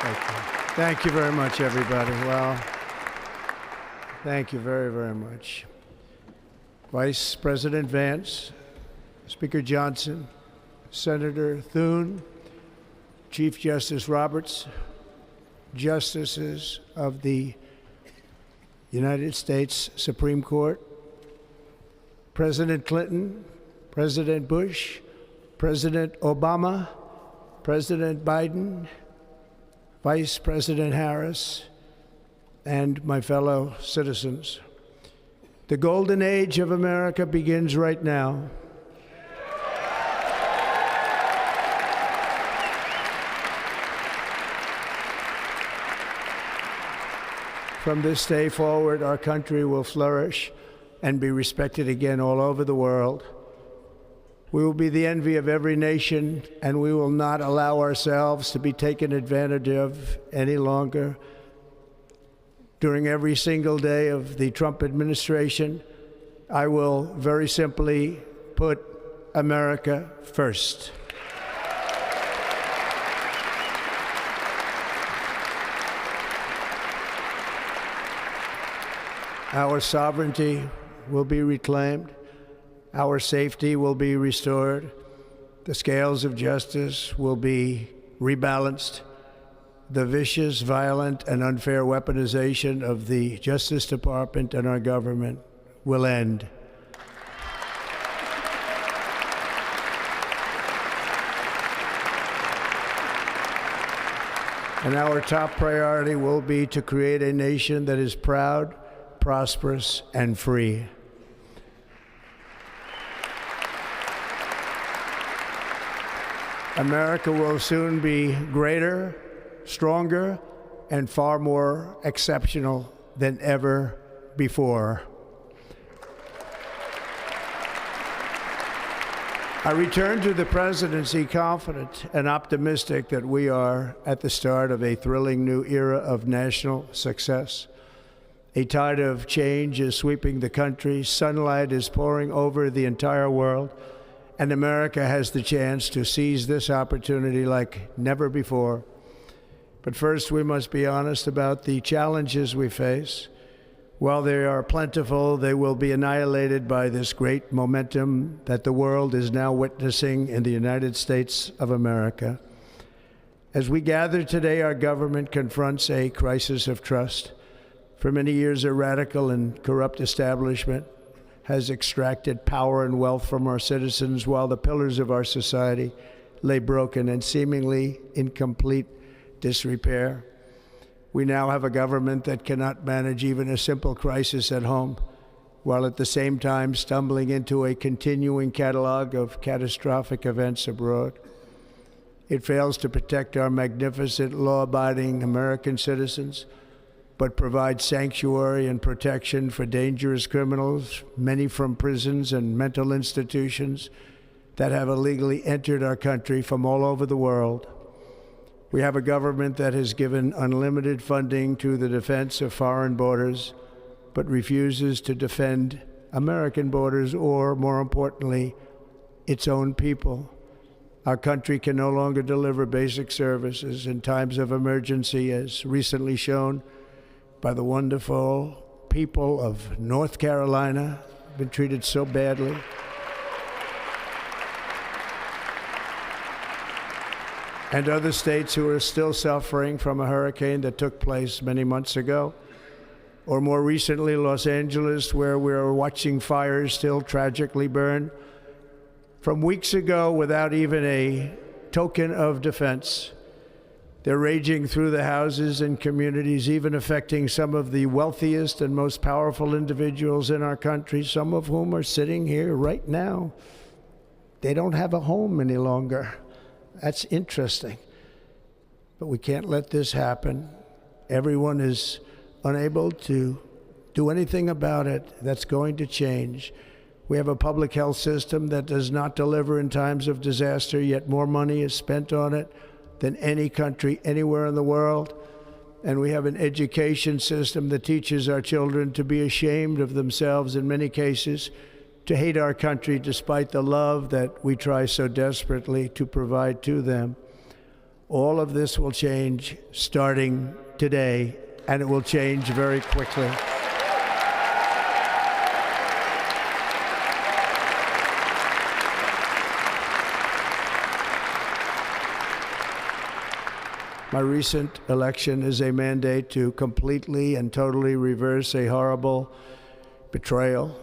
Thank you very much, everybody. Well, thank you very, very much. Vice President Vance, Speaker Johnson, Senator Thune, Chief Justice Roberts, Justices of the United States Supreme Court, President Clinton, President Bush, President Obama, President Biden, Vice President Harris, and my fellow citizens. The golden age of America begins right now. From this day forward, our country will flourish and be respected again all over the world. We will be the envy of every nation, and we will not allow ourselves to be taken advantage of any longer. During every single day of the Trump administration, I will very simply put America first. Our sovereignty will be reclaimed. Our safety will be restored. The scales of justice will be rebalanced. The vicious, violent, and unfair weaponization of the Justice Department and our government will end. And our top priority will be to create a nation that is proud, prosperous, and free. America will soon be greater, stronger, and far more exceptional than ever before. I return to the presidency confident and optimistic that we are at the start of a thrilling new era of national success. A tide of change is sweeping the country. Sunlight is pouring over the entire world. And America has the chance to seize this opportunity like never before. But first, we must be honest about the challenges we face. While they are plentiful, they will be annihilated by this great momentum that the world is now witnessing in the United States of America. As we gather today, our government confronts a crisis of trust. For many years, a radical and corrupt establishment has extracted power and wealth from our citizens while the pillars of our society lay broken and seemingly in complete disrepair. We now have a government that cannot manage even a simple crisis at home, while at the same time stumbling into a continuing catalog of catastrophic events abroad. It fails to protect our magnificent, law-abiding American citizens, but provides sanctuary and protection for dangerous criminals, many from prisons and mental institutions that have illegally entered our country from all over the world. We have a government that has given unlimited funding to the defense of foreign borders, but refuses to defend American borders or, more importantly, its own people. Our country can no longer deliver basic services in times of emergency, as recently shown by the wonderful people of North Carolina, been treated so badly. And other states who are still suffering from a hurricane that took place many months ago. Or more recently, Los Angeles, where we're watching fires still tragically burn from weeks ago without even a token of defense. They're raging through the houses and communities, even affecting some of the wealthiest and most powerful individuals in our country, some of whom are sitting here right now. They don't have a home any longer. That's interesting. But we can't let this happen. Everyone is unable to do anything about it. That's going to change. We have a public health system that does not deliver in times of disaster, yet more money is spent on it than any country anywhere in the world. And we have an education system that teaches our children to be ashamed of themselves in many cases, to hate our country despite the love that we try so desperately to provide to them. All of this will change starting today, and it will change very quickly. My recent election is a mandate to completely and totally reverse a horrible betrayal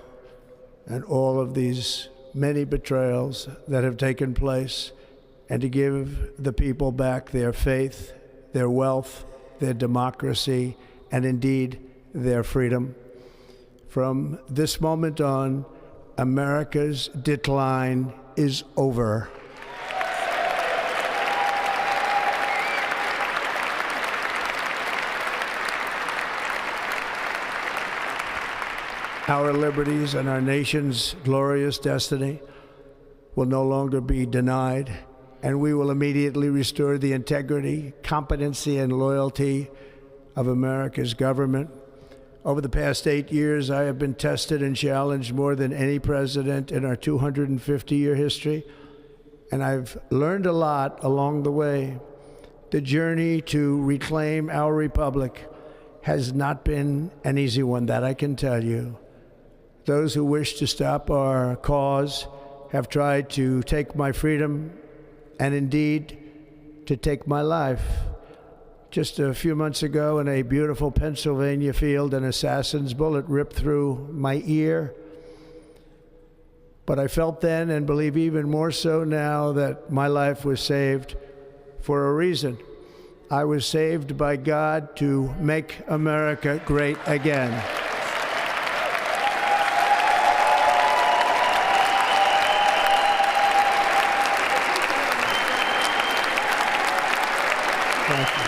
and all of these many betrayals that have taken place, and to give the people back their faith, their wealth, their democracy, and indeed their freedom. From this moment on, America's decline is over. Our liberties and our nation's glorious destiny will no longer be denied, and we will immediately restore the integrity, competency, and loyalty of America's government. Over the past 8 years, I have been tested and challenged more than any president in our 250-year history, and I've learned a lot along the way. The journey to reclaim our republic has not been an easy one, that I can tell you. Those who wish to stop our cause have tried to take my freedom and indeed to take my life. Just a few months ago in a beautiful Pennsylvania field, an assassin's bullet ripped through my ear. But I felt then, and believe even more so now, that my life was saved for a reason. I was saved by God to make America great again. Thank you.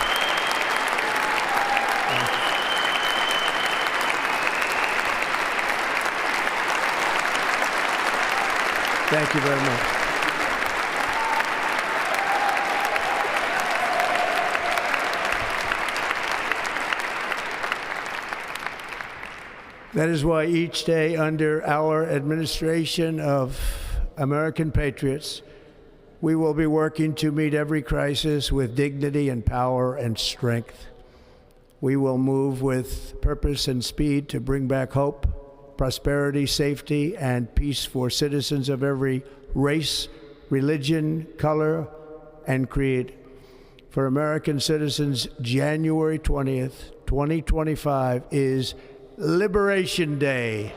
Thank you very much. That is why each day under our administration of American patriots, we will be working to meet every crisis with dignity and power and strength. We will move with purpose and speed to bring back hope, prosperity, safety, and peace for citizens of every race, religion, color, and creed. For American citizens, January 20th, 2025 is Liberation Day.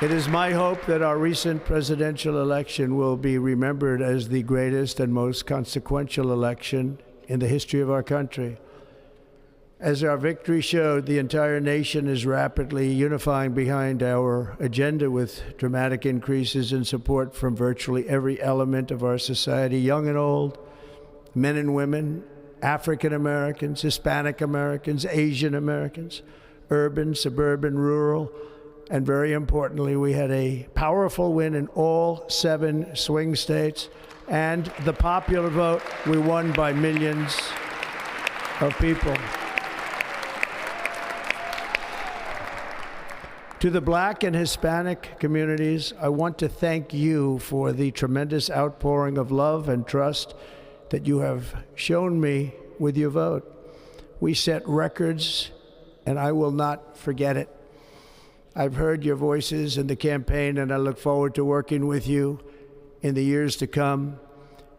It is my hope that our recent presidential election will be remembered as the greatest and most consequential election in the history of our country. As our victory showed, the entire nation is rapidly unifying behind our agenda with dramatic increases in support from virtually every element of our society, young and old, men and women, African Americans, Hispanic Americans, Asian Americans, urban, suburban, rural. And very importantly, we had a powerful win in all 7 swing states. And the popular vote, we won by millions of people. To the Black and Hispanic communities, I want to thank you for the tremendous outpouring of love and trust that you have shown me with your vote. We set records, and I will not forget it. I've heard your voices in the campaign, and I look forward to working with you in the years to come.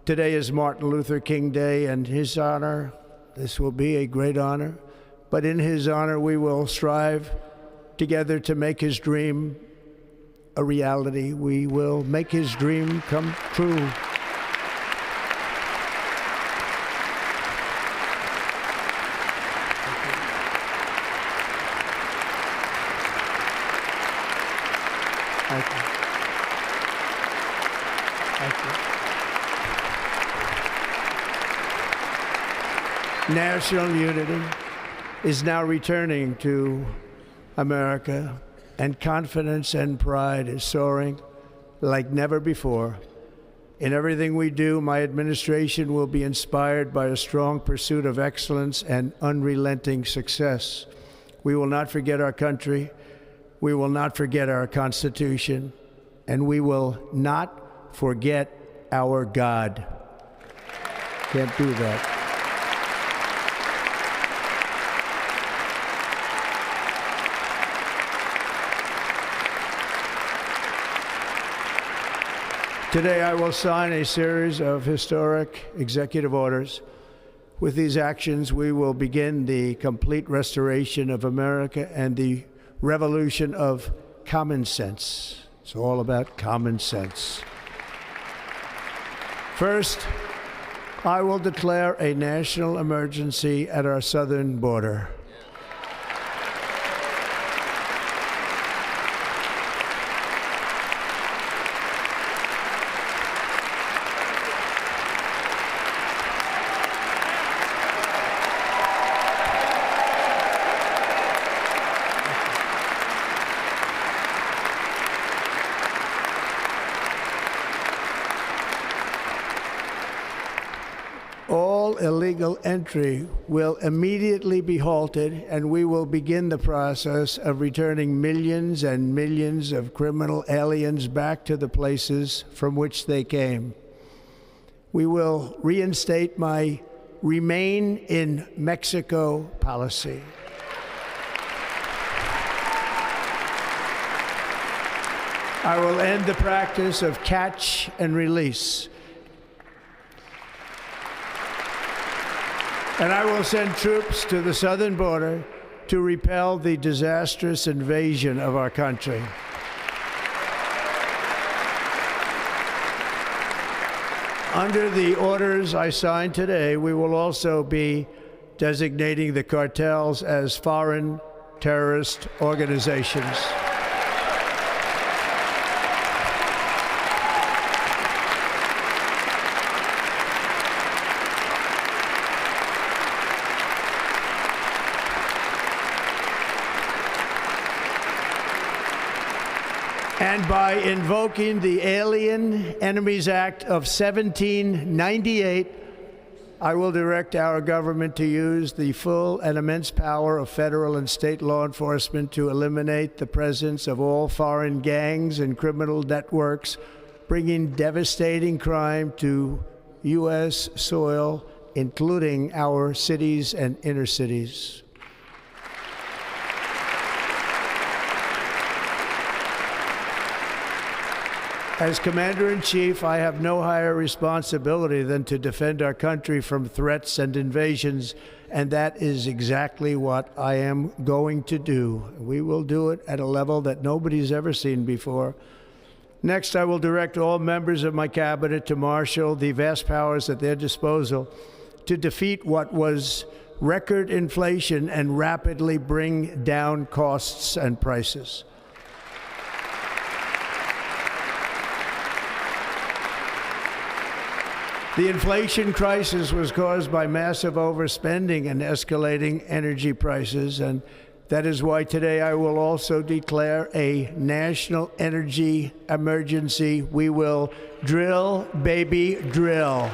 Today is Martin Luther King Day, and his honor, this will be a great honor, but in his honor we will strive together to make his dream a reality. We will make his dream come true. Thank you. Thank you. National unity is now returning to America, and confidence and pride is soaring like never before. In everything we do, my administration will be inspired by a strong pursuit of excellence and unrelenting success. We will not forget our country. We will not forget our Constitution, and we will not forget our God. Can't do that. Today, I will sign a series of historic executive orders. With these actions, we will begin the complete restoration of America and the revolution of common sense. It's all about common sense. First, I will declare a national emergency at our southern border. All illegal entry will immediately be halted, and we will begin the process of returning millions and millions of criminal aliens back to the places from which they came. We will reinstate my Remain in Mexico policy. I will end the practice of catch and release. And I will send troops to the southern border to repel the disastrous invasion of our country. Under the orders I signed today, we will also be designating the cartels as foreign terrorist organizations. And by invoking the Alien Enemies Act of 1798, I will direct our government to use the full and immense power of federal and state law enforcement to eliminate the presence of all foreign gangs and criminal networks, bringing devastating crime to U.S. soil, including our cities and inner cities. As Commander-in-Chief, I have no higher responsibility than to defend our country from threats and invasions, and that is exactly what I am going to do. We will do it at a level that nobody's ever seen before. Next, I will direct all members of my cabinet to marshal the vast powers at their disposal to defeat what was record inflation and rapidly bring down costs and prices. The inflation crisis was caused by massive overspending and escalating energy prices, and that is why today I will also declare a national energy emergency. We will drill, baby, drill.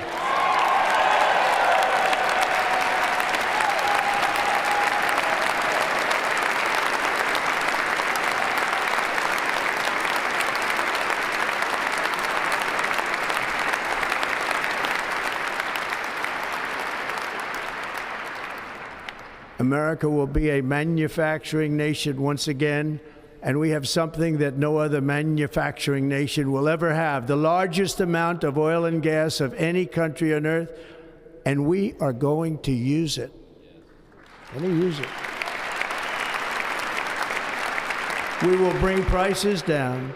America will be a manufacturing nation once again, and we have something that no other manufacturing nation will ever have, the largest amount of oil and gas of any country on earth, and we are going to use it. We will bring prices down,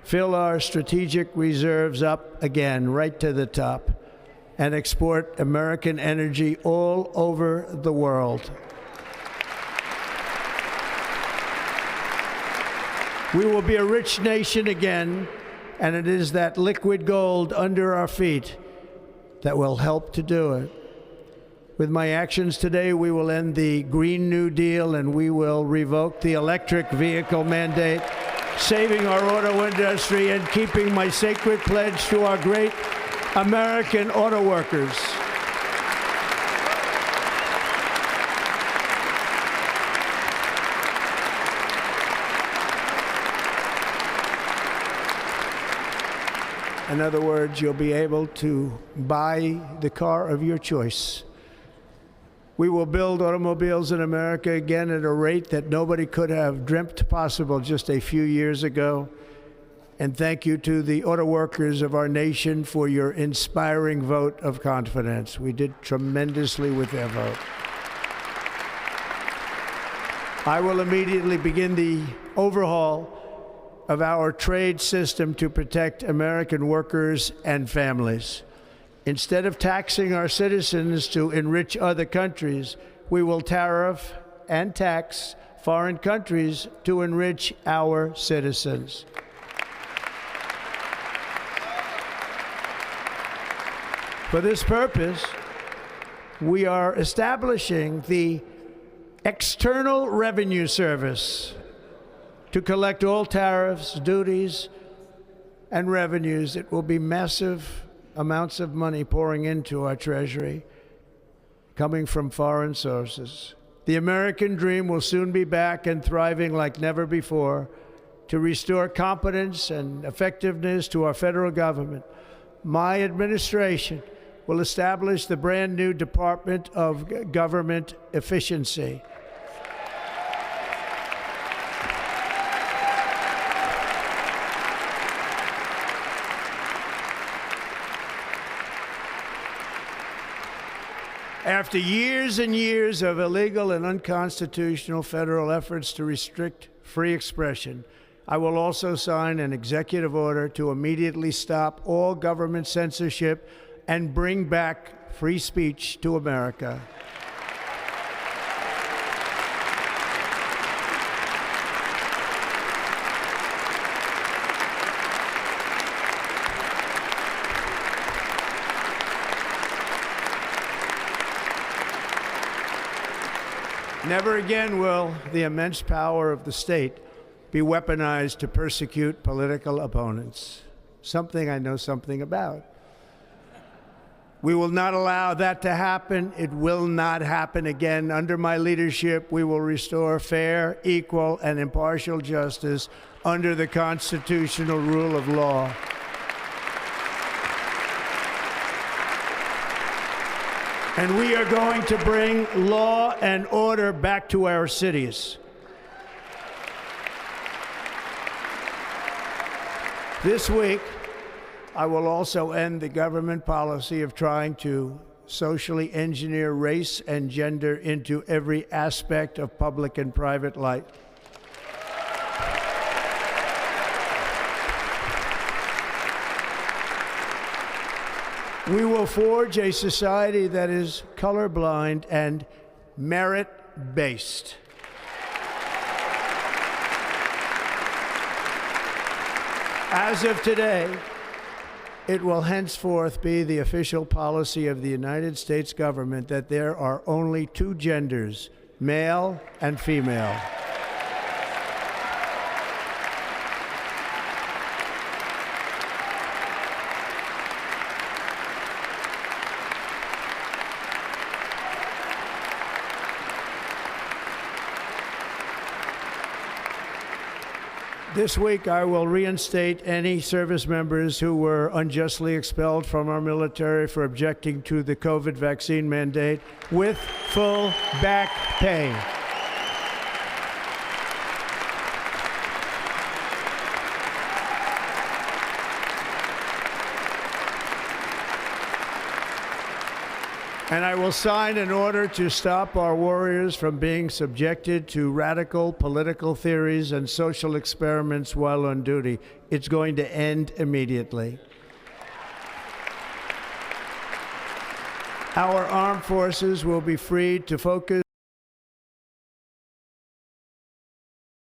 fill our strategic reserves up again, right to the top, and export American energy all over the world. We will be a rich nation again, and it is that liquid gold under our feet that will help to do it. With my actions today, we will end the Green New Deal, and we will revoke the electric vehicle mandate, saving our auto industry and keeping my sacred pledge to our great American auto workers. In other words, you'll be able to buy the car of your choice. We will build automobiles in America again at a rate that nobody could have dreamt possible just a few years ago. And thank you to the auto workers of our nation for your inspiring vote of confidence. We did tremendously with their vote. I will immediately begin the overhaul of our trade system to protect American workers and families. Instead of taxing our citizens to enrich other countries, we will tariff and tax foreign countries to enrich our citizens. For this purpose, we are establishing the External Revenue Service to collect all tariffs, duties, and revenues. It will be massive amounts of money pouring into our treasury, coming from foreign sources. The American dream will soon be back and thriving like never before to restore competence and effectiveness to our federal government. My administration will establish the brand new Department of Government Efficiency. After years and years of illegal and unconstitutional federal efforts to restrict free expression, I will also sign an executive order to immediately stop all government censorship and bring back free speech to America. Never again will the immense power of the state be weaponized to persecute political opponents, something I know something about. We will not allow that to happen. It will not happen again. Under my leadership, we will restore fair, equal, and impartial justice under the constitutional rule of law. And we are going to bring law and order back to our cities. This week, I will also end the government policy of trying to socially engineer race and gender into every aspect of public and private life. We will forge a society that is colorblind and merit-based. As of today, it will henceforth be the official policy of the United States government that there are only two genders, male and female. This week, I will reinstate any service members who were unjustly expelled from our military for objecting to the COVID vaccine mandate with full back pay. And I will sign an order to stop our warriors from being subjected to radical political theories and social experiments while on duty. It's going to end immediately. Our armed forces will be free to focus